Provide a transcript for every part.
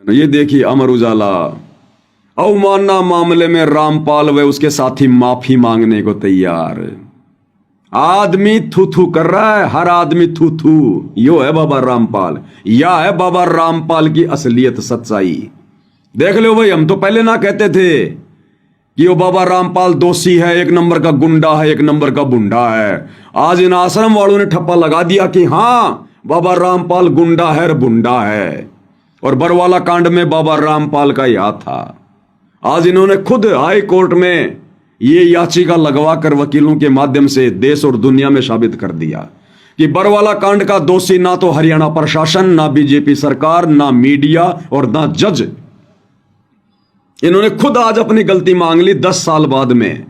ये देखिए अमर उजाला, अवमानना मामले में रामपाल व उसके साथी माफी मांगने को तैयार। आदमी थू थू कर रहा है, हर आदमी थू थू। यो है बाबा रामपाल, या है बाबा रामपाल की असलियत सच्चाई। देख लो भाई, हम तो पहले ना कहते थे कि वो बाबा रामपाल दोषी है, एक नंबर का गुंडा है, एक नंबर का बुंडा है। आज इन आश्रम वालों ने ठप्पा लगा दिया कि हां बाबा रामपाल गुंडा है, बुंडा है, और बरवाला कांड में बाबा रामपाल का ही हाथ था। आज इन्होंने खुद हाई कोर्ट में ये याचिका लगवा कर वकीलों के माध्यम से देश और दुनिया में साबित कर दिया कि बरवाला कांड का दोषी ना तो हरियाणा प्रशासन, ना बीजेपी सरकार, ना मीडिया और ना जज। इन्होंने खुद आज अपनी गलती मांग ली 10 साल बाद में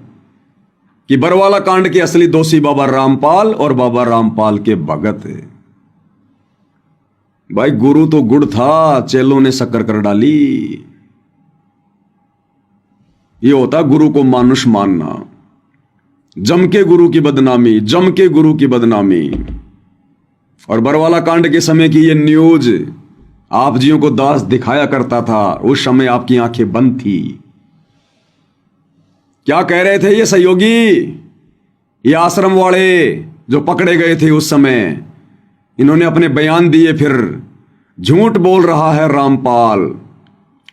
कि बरवाला कांड के असली दोषी बाबा रामपाल और बाबा रामपाल के भगत। भाई गुरु तो गुड़ था, चेलों ने शक्कर कर डाली। ये होता गुरु को मानुष मानना। जम के गुरु की बदनामी, जम के गुरु की बदनामी। और बरवाला कांड के समय की ये न्यूज आप जियों को दास दिखाया करता था, उस समय आपकी आंखें बंद थी। क्या कह रहे थे ये सहयोगी, ये आश्रम वाले जो पकड़े गए थे उस समय? इन्होंने अपने बयान दिए, फिर झूठ बोल रहा है रामपाल।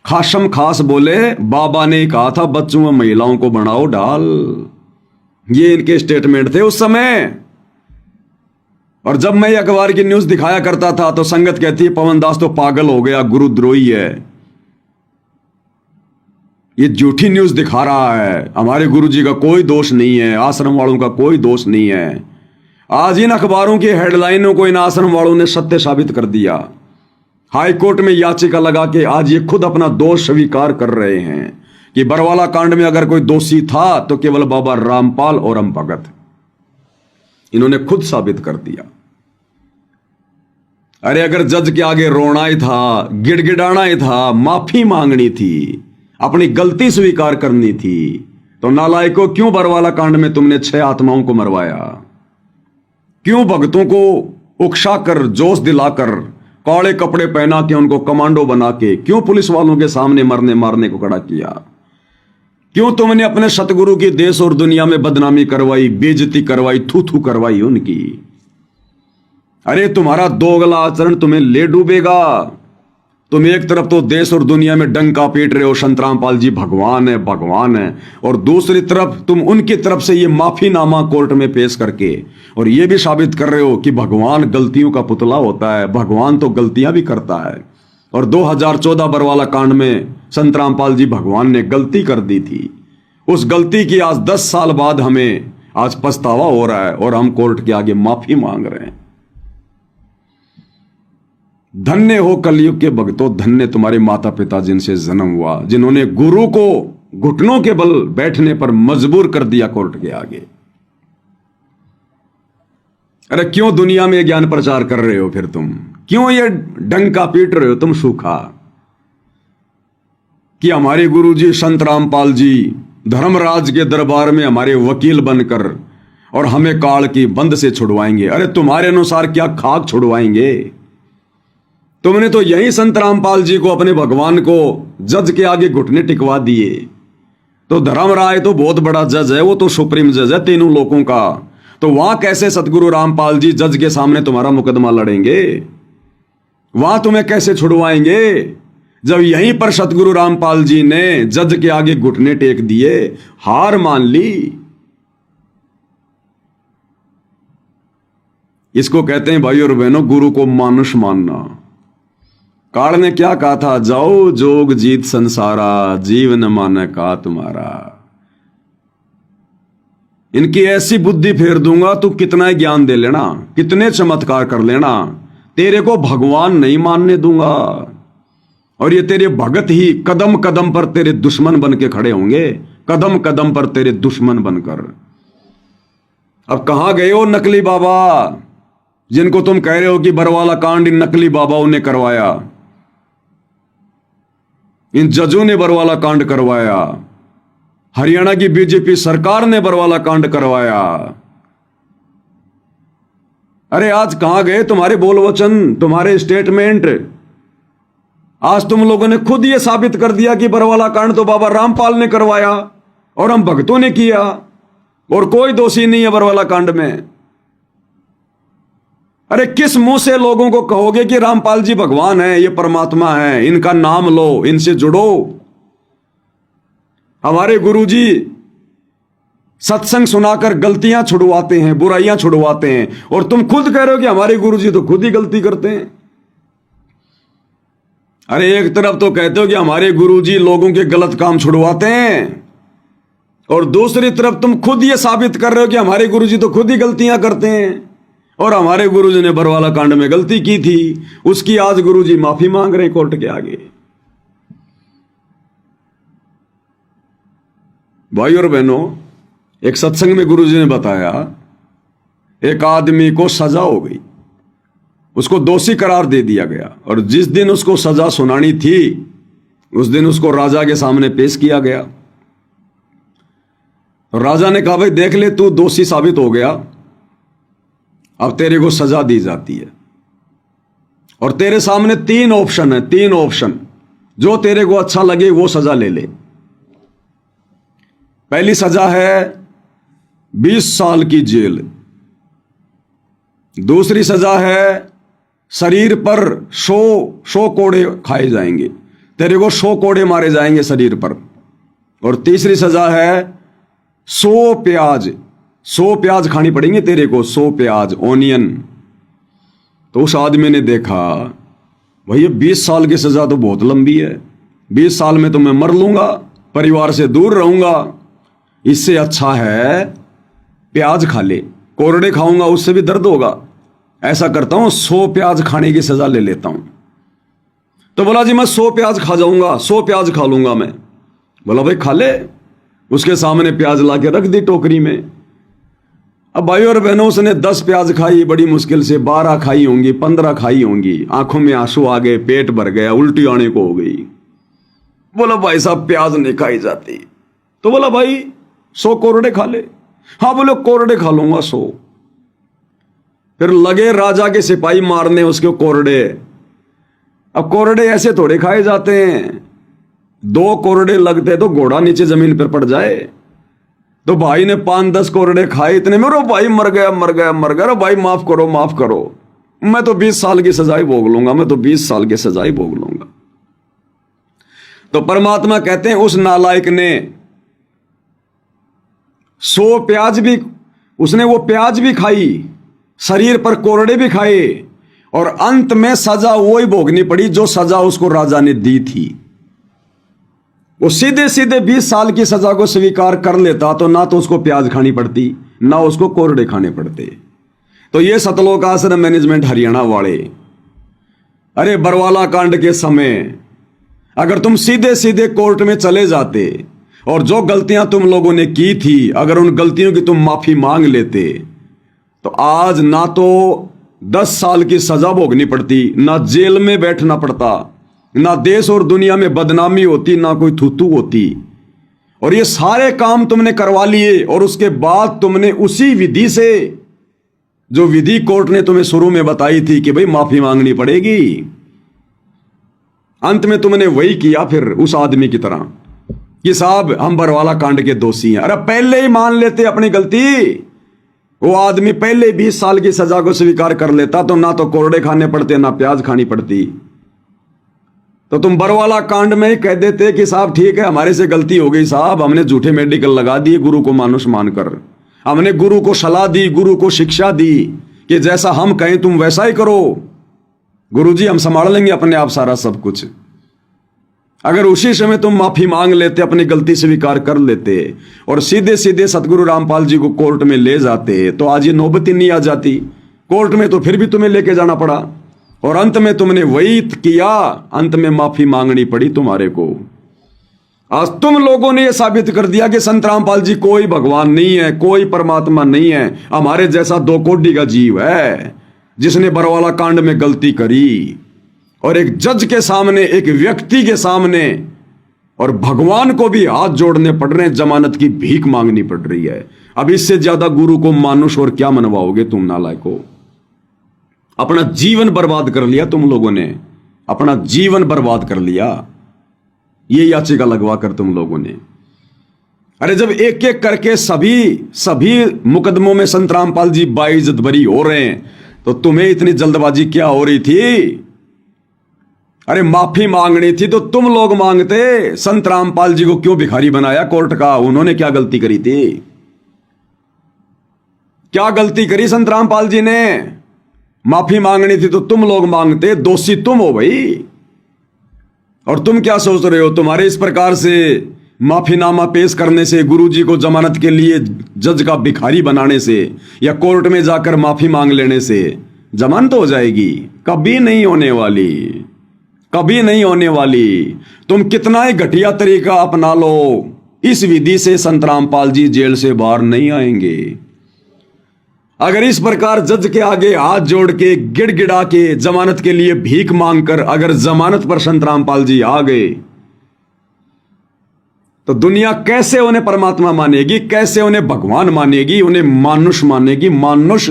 खासम खास बोले बाबा ने कहा था बच्चों व महिलाओं को बनाओ ढाल। ये इनके स्टेटमेंट थे उस समय। और जब मैं अखबार की न्यूज दिखाया करता था तो संगत कहती है पवन दास तो पागल हो गया, गुरुद्रोही है, ये झूठी न्यूज दिखा रहा है, हमारे गुरुजी का कोई दोष नहीं है, आश्रम वालों का कोई दोष नहीं है। आज इन अखबारों की हेडलाइनों को इन आश्रम वालों ने सत्य साबित कर दिया। हाई कोर्ट में याचिका लगा के आज ये खुद अपना दोष स्वीकार कर रहे हैं कि बरवाला कांड में अगर कोई दोषी था तो केवल बाबा रामपाल और हम भगत। इन्होंने खुद साबित कर दिया। अरे अगर जज के आगे रोना ही था, गिड़गिड़ाना ही था, माफी मांगनी थी, अपनी गलती स्वीकार करनी थी, तो नालायकों क्यों बरवाला कांड में तुमने 6 आत्माओं को मरवाया? क्यों भक्तों को उकसाकर, जोश दिलाकर, काले कपड़े पहना के, उनको कमांडो बना के, क्यों पुलिस वालों के सामने मरने मारने को खड़ा किया? क्यों तुमने अपने सतगुरु की देश और दुनिया में बदनामी करवाई, बेइज्जती करवाई, थू थू करवाई उनकी? अरे तुम्हारा दोगला आचरण तुम्हें ले डूबेगा। तुम एक तरफ तो देश और दुनिया में डंका पीट रहे हो, संत रामपाल जी भगवान है, भगवान है, और दूसरी तरफ तुम उनकी तरफ से ये माफीनामा कोर्ट में पेश करके और ये भी साबित कर रहे हो कि भगवान गलतियों का पुतला होता है, भगवान तो गलतियां भी करता है। और 2014 बरवाला कांड में संत रामपाल जी भगवान ने गलती कर दी थी। उस गलती की आज 10 साल बाद हमें आज पछतावा हो रहा है और हम कोर्ट के आगे माफी मांग रहे हैं। धन्य हो कलयुग के भक्तों, धन्य तुम्हारे माता पिता जिनसे जन्म हुआ, जिन्होंने गुरु को घुटनों के बल बैठने पर मजबूर कर दिया कोर्ट के आगे। अरे क्यों दुनिया में ज्ञान प्रचार कर रहे हो फिर तुम? क्यों ये डंका पीट रहे हो तुम सूखा कि हमारे गुरुजी संत रामपाल जी धर्मराज के दरबार में हमारे वकील बनकर और हमें काल की बंद से छुड़वाएंगे? अरे तुम्हारे अनुसार क्या खाक छुड़वाएंगे? तुमने तो यही संत रामपाल जी को, अपने भगवान को, जज के आगे घुटने टिकवा दिए। तो धर्मराय तो बहुत बड़ा जज है, वो तो सुप्रीम जज है तीनों लोगों का। तो वहां कैसे सतगुरु रामपाल जी जज के सामने तुम्हारा मुकदमा लड़ेंगे? वहां तुम्हें कैसे छुड़वाएंगे जब यहीं पर सतगुरु रामपाल जी ने जज के आगे घुटने टेक दिए, हार मान ली? इसको कहते हैं भाई और बहनों गुरु को मानुष मानना। काल ने क्या कहा था? जाओ जोग जीत संसारा, जीवन माने का तुम्हारा। इनकी ऐसी बुद्धि फेर दूंगा, तू कितना ही ज्ञान दे लेना, कितने चमत्कार कर लेना, तेरे को भगवान नहीं मानने दूंगा। और ये तेरे भगत ही कदम कदम पर तेरे दुश्मन बन के खड़े होंगे, कदम कदम पर तेरे दुश्मन बनकर। अब कहां गए हो नकली बाबा, जिनको तुम कह रहे हो कि बरवाला कांड इन नकली बाबाओं ने करवाया, इन जजों ने बरवाला कांड करवाया, हरियाणा की बीजेपी सरकार ने बरवाला कांड करवाया? अरे आज कहां गए तुम्हारे बोल वचन, तुम्हारे स्टेटमेंट? आज तुम लोगों ने खुद ये साबित कर दिया कि बरवाला कांड तो बाबा रामपाल ने करवाया और हम भक्तों ने किया और कोई दोषी नहीं है बरवाला कांड में। अरे किस मुंह से लोगों को कहोगे कि रामपाल जी भगवान है, ये परमात्मा है, इनका नाम लो, इनसे जुड़ो। हमारे गुरुजी सत्संग सुनाकर गलतियां छुड़वाते हैं, बुराइयां छुड़वाते हैं, और तुम खुद कह रहे हो कि हमारे गुरुजी तो खुद ही गलती करते हैं। अरे एक तरफ तो कहते हो कि हमारे गुरुजी लोगों के गलत काम छुड़वाते हैं, और दूसरी तरफ तुम खुद ये साबित कर रहे हो कि हमारे गुरुजी तो खुद ही गलतियां करते हैं, और हमारे गुरुजी ने बरवाला कांड में गलती की थी, उसकी आज गुरुजी माफी मांग रहे हैं कोर्ट के आगे। भाई और बहनों, एक सत्संग में गुरुजी ने बताया एक आदमी को सजा हो गई, उसको दोषी करार दे दिया गया, और जिस दिन उसको सजा सुनानी थी उस दिन उसको राजा के सामने पेश किया गया। राजा ने कहा भाई देख ले, तू दोषी साबित हो गया, अब तेरे को सजा दी जाती है, और तेरे सामने 3 ऑप्शन है, 3 ऑप्शन, जो तेरे को अच्छा लगे वो सजा ले ले। पहली सजा है 20 साल की जेल, दूसरी सजा है शरीर पर 100 कोड़े खाए जाएंगे, तेरे को 100 कोड़े मारे जाएंगे शरीर पर, और तीसरी सजा है 100 प्याज खानी पड़ेंगे तेरे को, 100 प्याज, ओनियन। तो उस आदमी ने देखा भैया 20 साल की सजा तो बहुत लंबी है, 20 साल में तो मैं मर लूंगा, परिवार से दूर रहूंगा, इससे अच्छा है प्याज खा ले, कोरड़े खाऊंगा उससे भी दर्द होगा, ऐसा करता हूं 100 प्याज खाने की सजा ले लेता हूं। तो बोला जी मैं 100 प्याज खा जाऊंगा, 100 प्याज खा लूंगा मैं। बोला भाई खा ले। उसके सामने प्याज लाके रख दी टोकरी में। अब भाई और बहनों, उसने 10 प्याज खाई, बड़ी मुश्किल से 12 खाई होंगी, 15 खाई होंगी, आंखों में आंसू आ गए, पेट भर गया, उल्टी आने को हो गई। बोला भाई साहब प्याज नहीं खाई जाती। तो बोला भाई 100 कोरड़े खा ले। हाँ बोले कोरड़े खा लूंगा 100। फिर लगे राजा के सिपाही मारने उसके कोरड़े। अब कोरड़े ऐसे थोड़े खाए जाते हैं, 2 कोरड़े लगते तो घोड़ा नीचे जमीन पर पड़ जाए। तो भाई ने 5-10 कोरड़े खाए, इतने में रो भाई मर गया मर गया मर गया, भाई माफ करो माफ करो, मैं तो 20 साल की सजाई भोग लूंगा, मैं तो 20 साल की सजाई भोग लूंगा। तो परमात्मा कहते हैं उस नालायक ने 100 प्याज भी, उसने वो प्याज भी खाई, शरीर पर कोरड़े भी खाए, और अंत में सजा वही भोगनी पड़ी जो सजा उसको राजा ने दी थी। वो सीधे सीधे 20 साल की सजा को स्वीकार कर लेता तो ना तो उसको प्याज खानी पड़ती, ना उसको कोरड़े खाने पड़ते। तो ये सतलोक आश्रम मैनेजमेंट हरियाणा वाले, अरे बरवाला कांड के समय अगर तुम सीधे सीधे कोर्ट में चले जाते और जो गलतियां तुम लोगों ने की थी अगर उन गलतियों की तुम माफी मांग लेते तो आज ना तो 10 साल की सजा भोगनी पड़ती, ना जेल में बैठना पड़ता, ना देश और दुनिया में बदनामी होती, ना कोई थूथू होती। और ये सारे काम तुमने करवा लिए और उसके बाद तुमने उसी विधि से, जो विधि कोर्ट ने तुम्हें शुरू में बताई थी कि भाई माफी मांगनी पड़ेगी, अंत में तुमने वही किया फिर उस आदमी की तरह कि साहब हम बरवाला कांड के दोषी हैं। अरे पहले ही मान लेते अपनी गलती, वो आदमी पहले 20 साल की सजा को स्वीकार कर लेता तो ना तो कोरड़े खाने पड़ते ना प्याज खानी पड़ती। तो तुम बरवाला कांड में ही कह देते कि साहब ठीक है हमारे से गलती हो गई साहब, हमने झूठे मेडिकल लगा दिए गुरु को मानुष मानकर, हमने गुरु को सलाह दी, गुरु को शिक्षा दी कि जैसा हम कहें तुम वैसा ही करो, गुरुजी हम संभाल लेंगे अपने आप सारा सब कुछ। अगर उसी समय तुम माफी मांग लेते, अपनी गलती स्वीकार कर लेते और सीधे सीधे सतगुरु रामपाल जी को कोर्ट में ले जाते तो आज ये नौबत ही नहीं आ जाती। कोर्ट में तो फिर भी तुम्हें लेके जाना पड़ा और अंत में तुमने वही किया, अंत में माफी मांगनी पड़ी तुम्हारे को। आज तुम लोगों ने यह साबित कर दिया कि संत रामपाल जी कोई भगवान नहीं है, कोई परमात्मा नहीं है, हमारे जैसा 2 कोड़ी का जीव है जिसने बरवाला कांड में गलती करी। और एक जज के सामने, एक व्यक्ति के सामने, और भगवान को भी हाथ जोड़ने पड़ रहे हैं, जमानत की भीख मांगनी पड़ रही है। अब इससे ज्यादा गुरु को मानुष और क्या मनवाओगे तुम नालायको? अपना जीवन बर्बाद कर लिया तुम लोगों ने अपना जीवन बर्बाद कर लिया ये याचिका लगवा कर तुम लोगों ने। अरे जब एक एक करके सभी मुकदमों में संत रामपाल जी बाइज्जत बरी हो रहे हैं तो तुम्हें इतनी जल्दबाजी क्या हो रही थी? अरे माफी मांगनी थी तो तुम लोग मांगते। संत रामपाल जी को क्यों भिखारी बनाया कोर्ट का? उन्होंने क्या गलती करी थी? क्या गलती करी संत रामपाल जी ने? माफी मांगनी थी तो तुम लोग मांगते। दोषी तुम हो भाई। और तुम क्या सोच रहे हो? तुम्हारे इस प्रकार से माफीनामा पेश करने से, गुरुजी को जमानत के लिए जज का भिखारी बनाने से, या कोर्ट में जाकर माफी मांग लेने से जमानत हो जाएगी? कभी नहीं होने वाली, कभी नहीं होने वाली। तुम कितना ही घटिया तरीका अपना लो, इस विधि से संत रामपाल जी जेल से बाहर नहीं आएंगे। अगर इस प्रकार जज के आगे हाथ जोड़ के गिड़गिड़ा के जमानत के लिए भीख मांगकर अगर जमानत पर संत रामपाल जी आ गए तो दुनिया कैसे उन्हें परमात्मा मानेगी? कैसे उन्हें भगवान मानेगी? उन्हें मानुष मानेगी। मानुष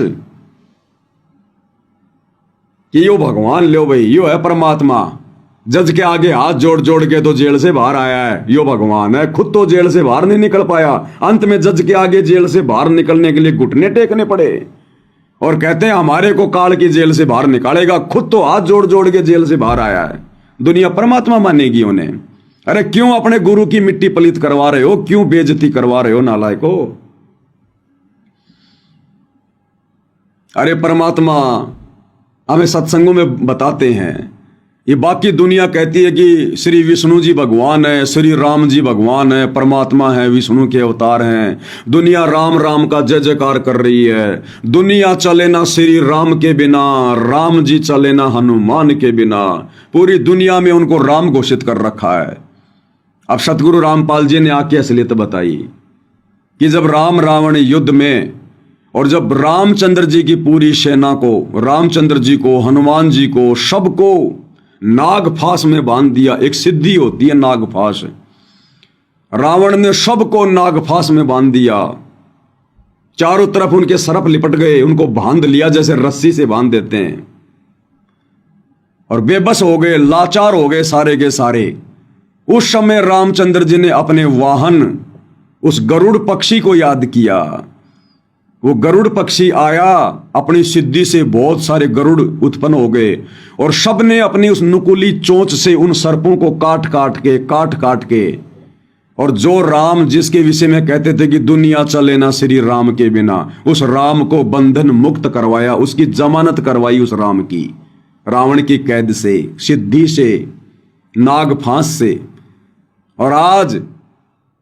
कि यो भगवान लो भाई, यो है परमात्मा। जज के आगे हाथ जोड़ जोड़ के तो जेल से बाहर आया है, यो भगवान है। खुद तो जेल से बाहर नहीं निकल पाया, अंत में जज के आगे जेल से बाहर निकलने के लिए घुटने टेकने पड़े और कहते हैं हमारे को काल की जेल से बाहर निकालेगा। खुद तो हाथ जोड़ जोड़ के जेल से बाहर आया है। दुनिया परमात्मा मानेगी उन्हें। अरे क्यों अपने गुरु की मिट्टी पलीत करवा रहे हो? क्यों बेइज्जती करवा रहे हो नालायको? अरे परमात्मा हमें सत्संगों में बताते हैं, ये बाकी दुनिया कहती है कि श्री विष्णु जी भगवान है, श्री राम जी भगवान है, परमात्मा है, विष्णु के अवतार हैं। दुनिया राम राम का जय जयकार कर रही है। दुनिया चले ना श्री राम के बिना, राम जी चले ना हनुमान के बिना। पूरी दुनिया में उनको राम घोषित कर रखा है। अब सतगुरु रामपाल जी ने आके असलियत बताई कि जब राम रावण युद्ध में, और जब रामचंद्र जी की पूरी सेना को, रामचंद्र जी को, हनुमान जी को, सबको नागफास में बांध दिया। एक सिद्धि होती है नागफास। रावण ने सबको नागफास में बांध दिया। चारों तरफ उनके सरप लिपट गए, उनको बांध लिया जैसे रस्सी से बांध देते हैं, और बेबस हो गए, लाचार हो गए सारे के सारे। उस समय रामचंद्र जी ने अपने वाहन उस गरुड़ पक्षी को याद किया। वो गरुड़ पक्षी आया, अपनी सिद्धि से बहुत सारे गरुड़ उत्पन्न हो गए और सब ने अपनी उस नुकीली चोंच से उन सर्पों को काट काट के, और जो राम जिसके विषय में कहते थे कि दुनिया चले ना श्री राम के बिना, उस राम को बंधन मुक्त करवाया, उसकी जमानत करवाई उस राम की, रावण की कैद से, सिद्धि से, नागफांस से। और आज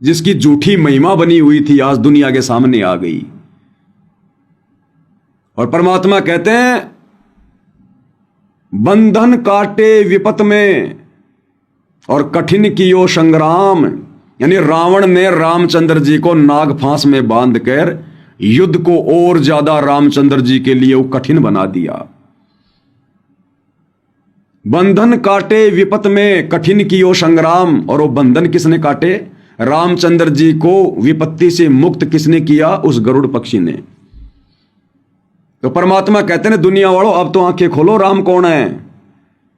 जिसकी झूठी महिमा बनी हुई थी आज दुनिया के सामने आ गई। और परमात्मा कहते हैं बंधन काटे विपत में और कठिन कियो संग्राम। यानी रावण ने रामचंद्र जी को नागफांस में बांधकर युद्ध को और ज्यादा रामचंद्र जी के लिए वो कठिन बना दिया। बंधन काटे विपत में कठिन कियो संग्राम। और वो बंधन किसने काटे? रामचंद्र जी को विपत्ति से मुक्त किसने किया? उस गरुड़ पक्षी ने। तो परमात्मा कहते हैं दुनिया वालों अब तो आंखें खोलो, राम कौन है?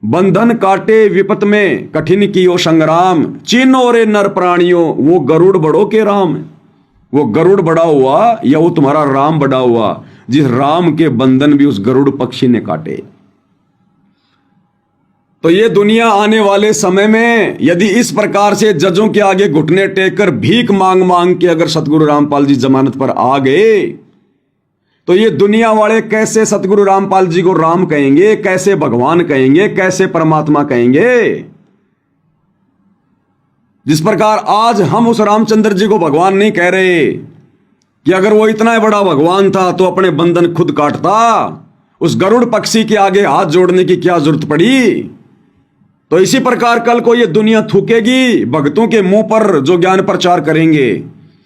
बंधन काटे विपत में कठिन कियो संग्राम, चिन्ह रे नर प्राणियों, वो गरुड़ बड़ो के राम। वो गरुड़ बड़ा हुआ या वो तुम्हारा राम बड़ा हुआ, जिस राम के बंधन भी उस गरुड़ पक्षी ने काटे। तो ये दुनिया आने वाले समय में यदि इस प्रकार से जजों के आगे घुटने टेक कर भीख मांग मांग के अगर सतगुरु रामपाल जी जमानत पर आ गए तो ये दुनिया वाले कैसे सतगुरु रामपाल जी को राम कहेंगे? कैसे भगवान कहेंगे? कैसे परमात्मा कहेंगे? जिस प्रकार आज हम उस रामचंद्र जी को भगवान नहीं कह रहे कि अगर वो इतना बड़ा भगवान था तो अपने बंधन खुद काटता, उस गरुड़ पक्षी के आगे हाथ जोड़ने की क्या जरूरत पड़ी? तो इसी प्रकार कल को ये दुनिया थूकेगी भक्तों के मुंह पर जो ज्ञान प्रचार करेंगे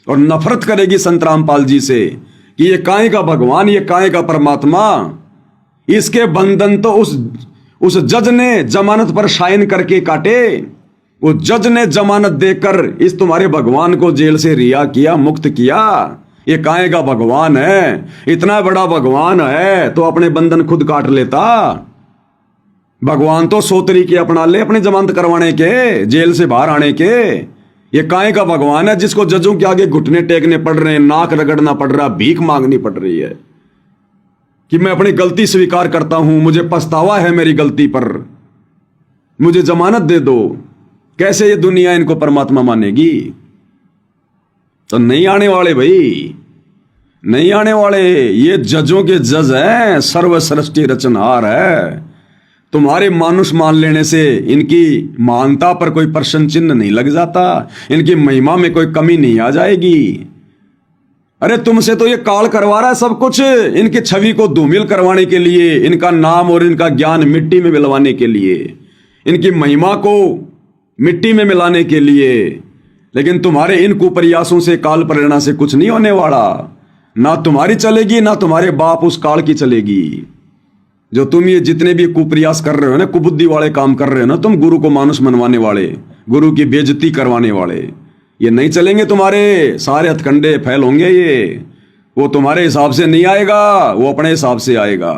और नफरत करेगी संत रामपाल जी से कि ये काहे का भगवान, ये काहे का परमात्मा। इसके बंधन तो उस जज ने जमानत पर साइन करके काटे। वो जज ने जमानत देकर इस तुम्हारे भगवान को जेल से रिहा किया, मुक्त किया। ये काहे का भगवान है? इतना बड़ा भगवान है तो अपने बंधन खुद काट लेता। भगवान तो 100 तरीके अपना ले अपनी जमानत करवाने के, जेल से बाहर आने के। ये काहे का भगवान है जिसको जजों के आगे घुटने टेकने पड़ रहे हैं, नाक रगड़ना पड़ रहा, भीख मांगनी पड़ रही है कि मैं अपनी गलती स्वीकार करता हूं, मुझे पछतावा है मेरी गलती पर, मुझे जमानत दे दो। कैसे ये दुनिया इनको परमात्मा मानेगी? तो नहीं आने वाले भाई, नहीं आने वाले। ये जजों के जज हैं, सर्व सृष्टि रचनहार है। तुम्हारे मानुष मान लेने से इनकी मानता पर कोई प्रश्न चिन्ह नहीं लग जाता, इनकी महिमा में कोई कमी नहीं आ जाएगी। अरे तुमसे तो ये काल करवा रहा है सब कुछ, इनकी छवि को धूमिल करवाने के लिए, इनका नाम और इनका ज्ञान मिट्टी में मिलवाने के लिए, इनकी महिमा को मिट्टी में मिलाने के लिए। लेकिन तुम्हारे इन कुप्रयासों से, काल प्रेरणा से कुछ नहीं होने वाला। ना तुम्हारी चलेगी, ना तुम्हारे बाप उस काल की चलेगी। जो तुम ये जितने भी कुप्रयास कर रहे हो ना, कुबुद्धि वाले काम कर रहे हो ना, तुम गुरु को मानुष मनवाने वाले, गुरु की बेइज्जती करवाने वाले, ये नहीं चलेंगे। तुम्हारे सारे हथकंडे फैल होंगे। ये वो तुम्हारे हिसाब से नहीं आएगा, वो अपने हिसाब से आएगा।